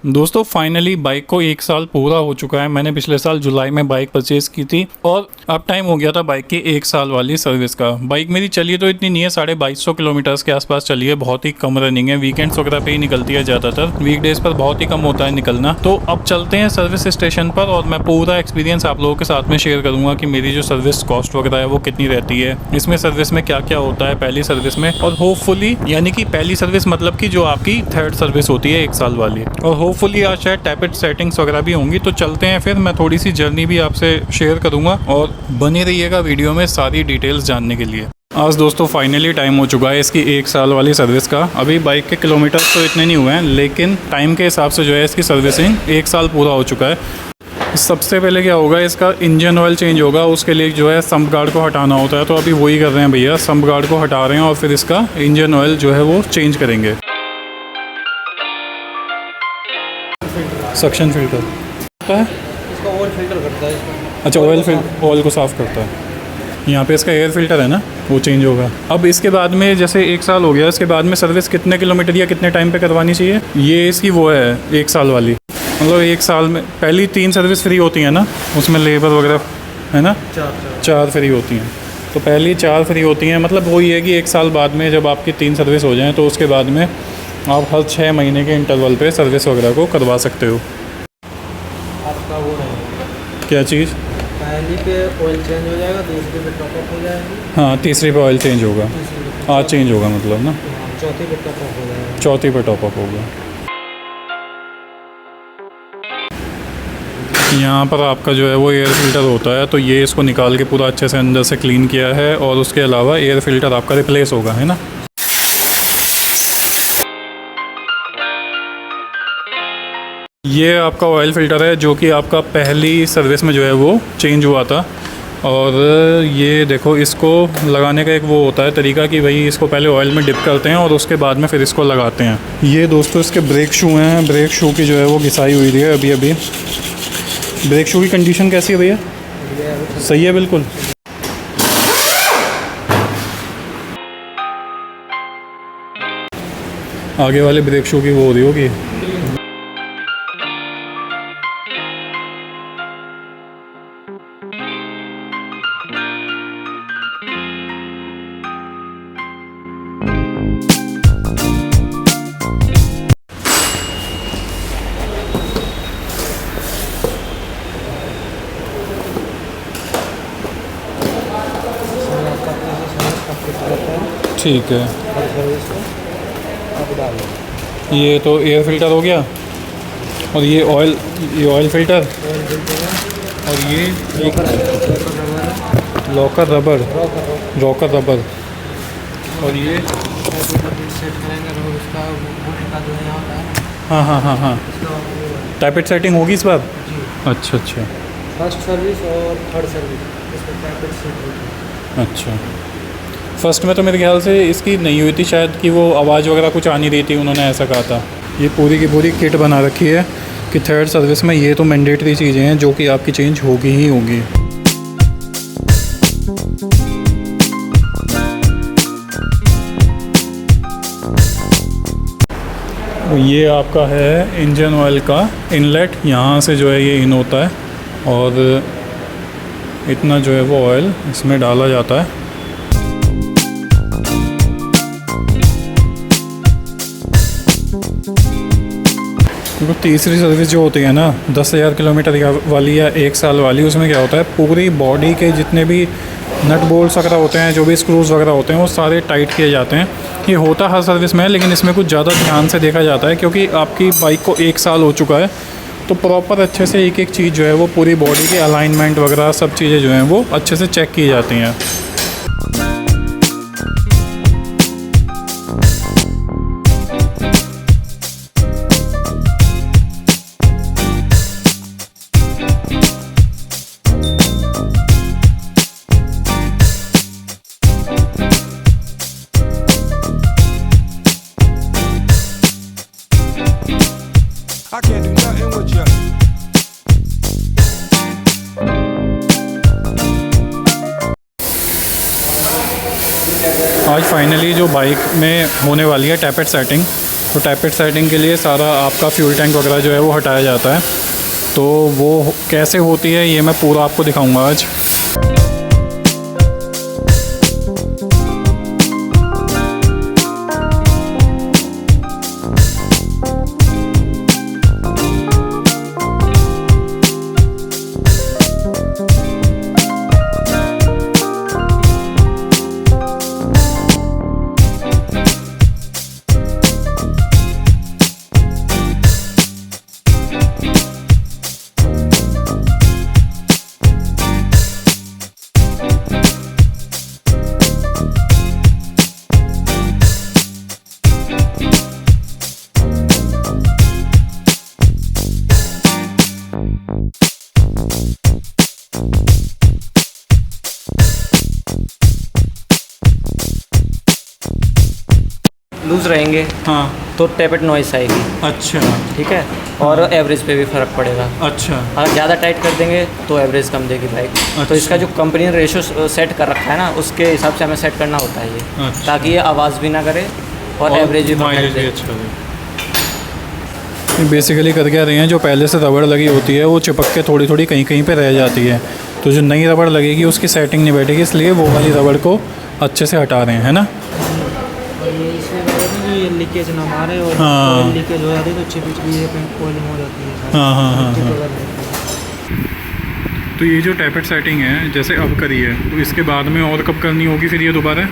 दोस्तों finally bike को 1 साल पूरा हो चुका है। मैंने पिछले साल जुलाई में बाइक परचेज की थी और अब टाइम हो गया था बाइक की 1 साल वाली सर्विस का। बाइक मेरी चली तो इतनी नहीं है, 2250 किलोमीटर्स के आसपास चली है। बहुत ही कम रनिंग है, वीकेंड्स वगैरह पे ही निकलती है ज़्यादातर, वीकडेज पर बहुत ही कम होता है निकलना। तो अब चलते हैं सर्विस स्टेशन पर और मैं पूरा एक्सपीरियंस आप लोगों के साथ में शेयर करूँगा कि मेरी जो सर्विस कॉस्ट वगैरह है वो कितनी रहती है, इसमें सर्विस में क्या क्या होता है पहली सर्विस में, और होपफुली यानी कि पहली सर्विस मतलब कि जो आपकी थर्ड सर्विस होती है 1 साल वाली, और होपफुली आज शायद टैपेट सेटिंग्स वगैरह भी होंगी। तो चलते हैं फिर, मैं थोड़ी सी जर्नी भी आपसे शेयर करूंगा और बने रहिएगा वीडियो में सारी डिटेल्स जानने के लिए। आज दोस्तों फाइनली टाइम हो चुका है इसकी 1 साल वाली सर्विस का। अभी बाइक के किलोमीटर्स तो इतने नहीं हुए हैं, लेकिन टाइम के हिसाब से जो है इसकी सर्विसिंग 1 साल पूरा हो चुका है। सबसे पहले क्या होगा, इसका इंजन ऑयल चेंज होगा, उसके लिए जो है सम्प गार्ड को हटाना होता है। तो अभी वही कर रहे हैं भैया, सम्प गार्ड को हटा रहे हैं और फिर इसका इंजन ऑयल जो है वो चेंज करेंगे। सक्शन फिल्टर होता है, इसका ऑयल फिल्टर करता है इसका। अच्छा ऑयल को साफ़ करता है। यहाँ पे इसका एयर फिल्टर है ना, वो चेंज होगा। अब इसके बाद में जैसे 1 साल हो गया, इसके बाद में सर्विस कितने किलोमीटर या कितने टाइम पे करवानी चाहिए, ये इसकी वो है 1 साल वाली। मतलब 1 साल में पहली 3 सर्विस फ्री होती हैं ना, उसमें लेबर वगैरह है ना, 4 फ्री होती हैं। तो पहली 4 फ्री होती हैं, मतलब वही है कि 1 साल बाद में जब आपकी 3 सर्विस हो जाएँ तो उसके बाद में आप हर 6 महीने के इंटरवल पे सर्विस वगैरह को करवा सकते हो। आपका वो रहेगा क्या चीज़? पहली पे ऑयल चेंज हो जाएगा, दूसरी पे टॉपअप हो जाएगी, हाँ तीसरी पे ऑयल चेंज होगा, आज चेंज होगा मतलब ना, चौथी पे टॉपअप हो जाएगा, चौथी पे टॉपअप होगा। यहाँ पर आपका जो है वो एयर फिल्टर होता है, तो ये इसको निकाल के पूरा अच्छे से अंदर से क्लीन किया है, और उसके अलावा एयर फिल्टर आपका रिप्लेस होगा, है ना। ये आपका ऑयल फ़िल्टर है जो कि आपका पहली सर्विस में जो है वो चेंज हुआ था। और ये देखो, इसको लगाने का एक वो होता है तरीका कि भाई इसको पहले ऑयल में डिप करते हैं और उसके बाद में फिर इसको लगाते हैं। ये दोस्तों इसके ब्रेक शू हैं, ब्रेक शू की जो है वो घिसाई हुई है अभी अभी। ब्रेक शू की कंडीशन कैसी है भैया? सही है बिल्कुल। आगे वाले ब्रेक शू की वो हो रही होगी। ठीक है, ये तो एयर फिल्टर हो गया, और ये ऑयल फिल्टर, और ये रॉकर रबर, और ये हाँ टैपेट सेटिंग होगी इस बार। अच्छा फर्स्ट सर्विस और थर्ड सर्विस इसमें टैपेट सेट होगी। अच्छा, फर्स्ट में तो मेरे ख्याल से इसकी नहीं हुई थी शायद, कि वो आवाज़ वगैरह कुछ आ नहीं रही थी, उन्होंने ऐसा कहा था। ये पूरी की पूरी किट बना रखी है कि थर्ड सर्विस में ये तो मैंडेटरी चीज़ें हैं जो कि आपकी चेंज होगी ही होगी। ये आपका है इंजन ऑयल का इनलेट, यहाँ से जो है ये इन होता है, और इतना जो है वो ऑयल इसमें डाला जाता है। तो तीसरी सर्विस जो होती है ना 10,000 किलोमीटर वाली या 1 साल वाली, उसमें क्या होता है, पूरी बॉडी के जितने भी नट बोल्ट्स वगैरह होते हैं, जो भी स्क्रूज़ वगैरह होते हैं, वो सारे टाइट किए जाते हैं। ये होता हर सर्विस में है, लेकिन इसमें कुछ ज़्यादा ध्यान से देखा जाता है क्योंकि आपकी बाइक को 1 साल हो चुका है। तो प्रॉपर अच्छे से एक एक चीज़ जो है वो पूरी बॉडी के अलाइनमेंट वगैरह सब चीज़ें जो हैं वो अच्छे से चेक की जाती हैं। I can't do nothing with you. आज फाइनली जो बाइक में होने वाली है टैपेट सेटिंग, तो टैपेट सेटिंग के लिए सारा आपका फ्यूल टैंक वगैरह जो है वो हटाया जाता है। तो वो कैसे होती है ये मैं पूरा आपको दिखाऊंगा आज। लूज़ रहेंगे हाँ, तो टैपेट नॉइस आएगी, अच्छा ठीक है। और एवरेज पे भी फ़र्क पड़ेगा। अच्छा अगर ज़्यादा टाइट कर देंगे तो एवरेज कम देगी बाइक। अच्छा। तो इसका जो कंपनी ने रेशो सेट कर रखा है ना, उसके हिसाब से हमें सेट करना होता है ये, अच्छा। ताकि ये आवाज़ भी ना करे और एवरेज भी माइलेज परफेक्ट भी दे। अच्छा दे। बेसिकली कर क्या रहे हैं, जो पहले से रबड़ लगी होती है वो चिपक के थोड़ी थोड़ी कहीं कहीं पे रह जाती है, तो जो नई रबड़ लगेगी उसकी सेटिंग नहीं बैठेगी, इसलिए वो वाली रबड़ को अच्छे से हटा रहे हैं ना। और ये इसमें ये लीकेज ना मारे और हाँ। ऑयल लीकेज हो जाती है तो चिप ऑयलिंग हो जाती है। हाँ हाँ हाँ चिप हाँ। अगर नहीं है। तो ये जो टैपेट सेटिंग है जैसे अब करी है, तो इसके बाद में और कब करनी होगी फिर ये दोबारा?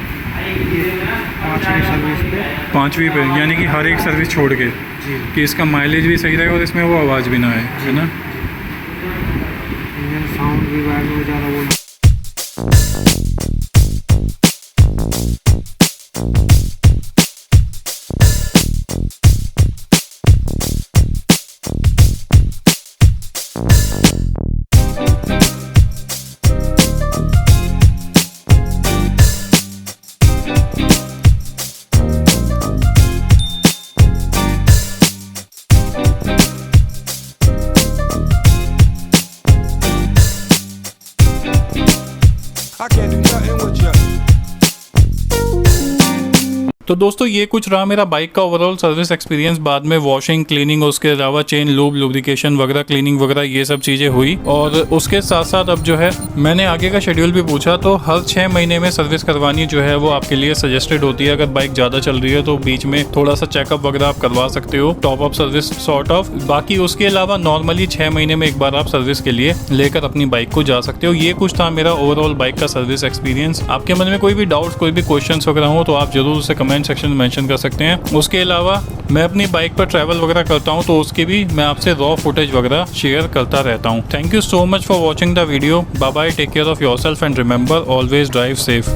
5वीं सर्विस पे 5वीं पे, यानी कि हर एक सर्विस छोड़ के, जी कि इसका माइलेज भी सही रहे और इसमें वो आवाज़ भी ना आए, है ना। इंजन साउंड भी बैग में ज़्यादा वो I can't do nothing with you. तो दोस्तों ये कुछ रहा मेरा बाइक का ओवरऑल सर्विस एक्सपीरियंस। बाद में वॉशिंग, क्लीनिंग, उसके अलावा चेन लूब, लुब्रिकेशन वगैरह, क्लीनिंग वगैरह ये सब चीज़ें हुई। और उसके साथ साथ अब जो है मैंने आगे का शेड्यूल भी पूछा, तो हर 6 महीने में सर्विस करवानी जो है वो आपके लिए सजेस्टेड होती है। अगर बाइक ज़्यादा चल रही है तो बीच में थोड़ा सा चेकअप वगैरह आप करवा सकते हो, top up service sort of. बाकी उसके अलावा नॉर्मली 6 महीने में एक बार आप सर्विस के लिए लेकर अपनी बाइक को जा सकते हो। ये कुछ था मेरा ओवरऑल बाइक का सर्विस एक्सपीरियंस। आपके मन में कोई भी डाउट्स, कोई भी क्वेश्चन वगैरह हो तो आप जरूर उसे कमेंट सेक्शन में मेंशन कर सकते हैं। उसके अलावा मैं अपनी बाइक पर ट्रैवल वगैरह करता हूं तो उसकी भी मैं आपसे रॉ फुटेज वगैरह शेयर करता रहता हूं। Thank you so much for watching the video. Bye bye, take care of yourself and remember always drive safe.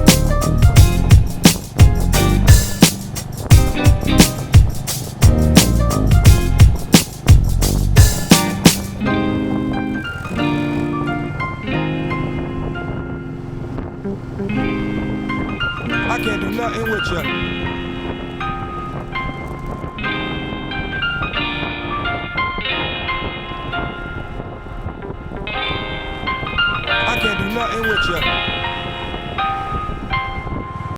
I can't do nothing with you. I can't do nothing with you.